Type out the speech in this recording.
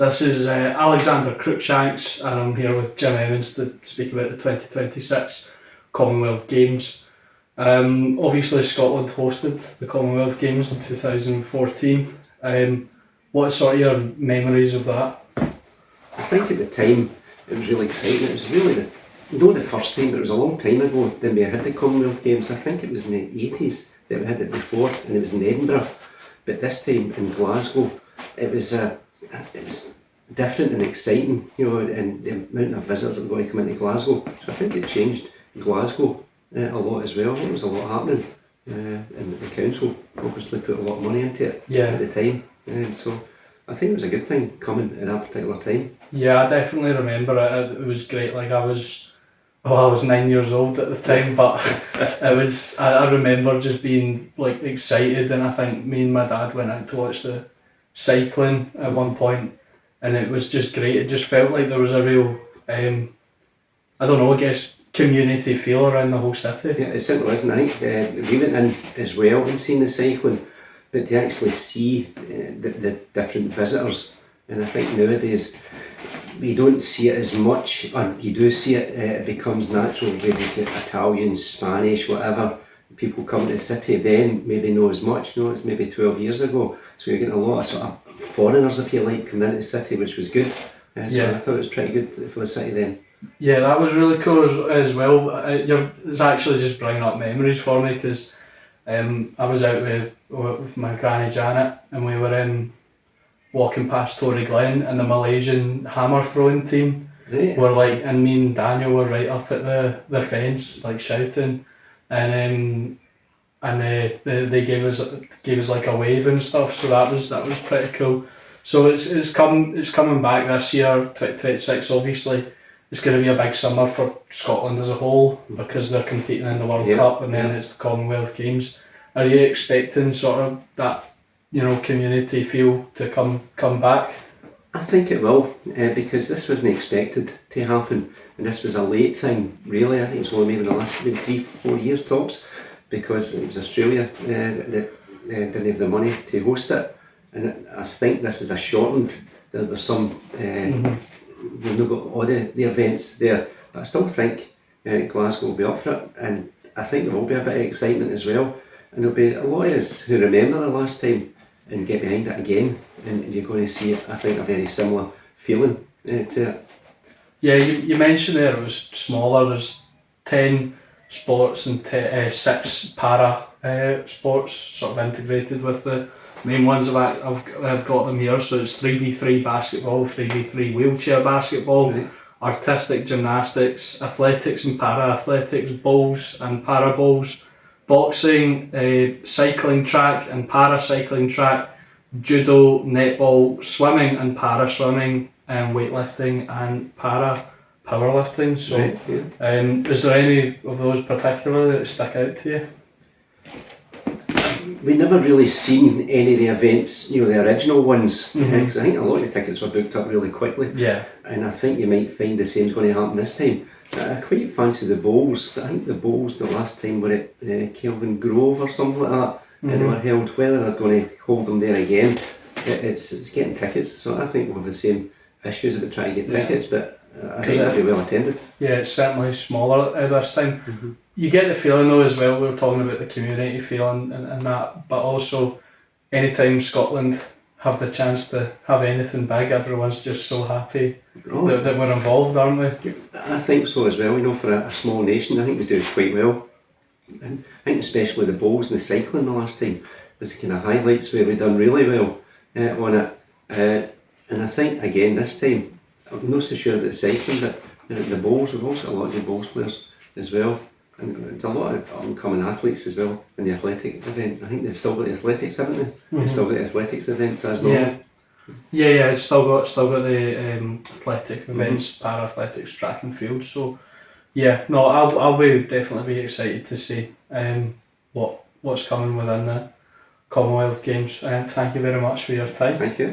This is Alexander Cruickshanks, and I'm here with Jim Evans to speak about the 2026 Commonwealth Games. Obviously Scotland hosted the Commonwealth Games in 2014. What are sort of your memories of that? I think at the time it was really exciting. It was really the first time, but it was a long time ago that we had the Commonwealth Games. I think it was in the 80s that we had it before, and it was in Edinburgh. But this time in Glasgow, it was different and exciting, and the amount of visitors that were going to come into Glasgow. So I think it changed Glasgow a lot as well. I think there was a lot happening, and the council obviously put a lot of money into it at the time. So I think it was a good thing coming at that particular time. Yeah, I definitely remember it. It was great. Like I was 9 years old at the time, but it was. I remember just being like excited, and I think me and my dad went out to watch the cycling at one point, and it was just great. It just felt like there was a real, I guess community feel around the whole city. Yeah, it certainly was. And I think we went in as well and seen the cycling, but to actually see the different visitors, and I think nowadays we don't see it as much, or you do see it, it becomes natural where you get Italian, Spanish, whatever, people come to the city then maybe know as much, it's maybe 12 years ago, so you're getting a lot of sort of foreigners, if you like, coming into the city, which was good. I thought it was pretty good for the city then. Yeah, that was really cool as well. It's actually just bringing up memories for me, because I was out with my granny Janet, and we were walking past Tory Glen, and the Malaysian hammer throwing team were like, and me and Daniel were right up at the fence, like shouting, and they gave us like a wave and stuff. So that was pretty cool. So it's coming back this year, 2026. Obviously, it's going to be a big summer for Scotland as a whole, because they're competing in the World Cup, and then it's the Commonwealth Games. Are you expecting sort of that, community feel to come back? I think it will, because this wasn't expected to happen, and this was a late thing, really. I think it's only maybe in the last 3-4 years tops, because it was Australia that didn't have the money to host it, and I think this is a shortened. There's some we've not got all the events there, but I still think Glasgow will be up for it, and I think there will be a bit of excitement as well, and there'll be a lot of us who remember the last time and get behind it again, and you're going to see, I think, a very similar feeling to it. Yeah, you mentioned there it was smaller. There's 10 sports and 6 para sports sort of integrated with the main ones. I've got them here. So it's 3v3 basketball, 3v3 wheelchair basketball, artistic gymnastics, athletics and para-athletics, bowls and para bowls, boxing, cycling track and para-cycling track, judo, netball, swimming and para-swimming, and weightlifting and para-powerlifting. So is there any of those particularly that stick out to you? We never really seen any of the events, the original ones, because I think a lot of the tickets were booked up really quickly. Yeah. And I think you might find the same's going to happen this time. I quite fancy the bowls. I think the bowls the last time were at Kelvin Grove or something like that, and they were held. Whether they're going to hold them there again, it's getting tickets. So I think we'll have the same issues about trying to get tickets, but I think it'll be well attended. Yeah, it's certainly smaller this time. You get the feeling though as well, we were talking about the community feeling and that, but also anytime Scotland have the chance to have anything big, everyone's just so happy that we're involved, aren't we? I think so as well. For a small nation, I think we do quite well. And I think especially the bowls and the cycling the last time was the kind of highlights where we've done really well on it. And I think again this time, I'm not so sure about the cycling, but the bowls, we've also got a lot of good bowls players as well. And there's a lot of up-and-coming athletes as well in the athletic events. I think they've still got the athletics, haven't they? They've still got the athletics events as normal. Yeah, it's still got the athletic events, para-athletics, track and field. So I'll be definitely be excited to see what's coming within the Commonwealth Games. Thank you very much for your time. Thank you.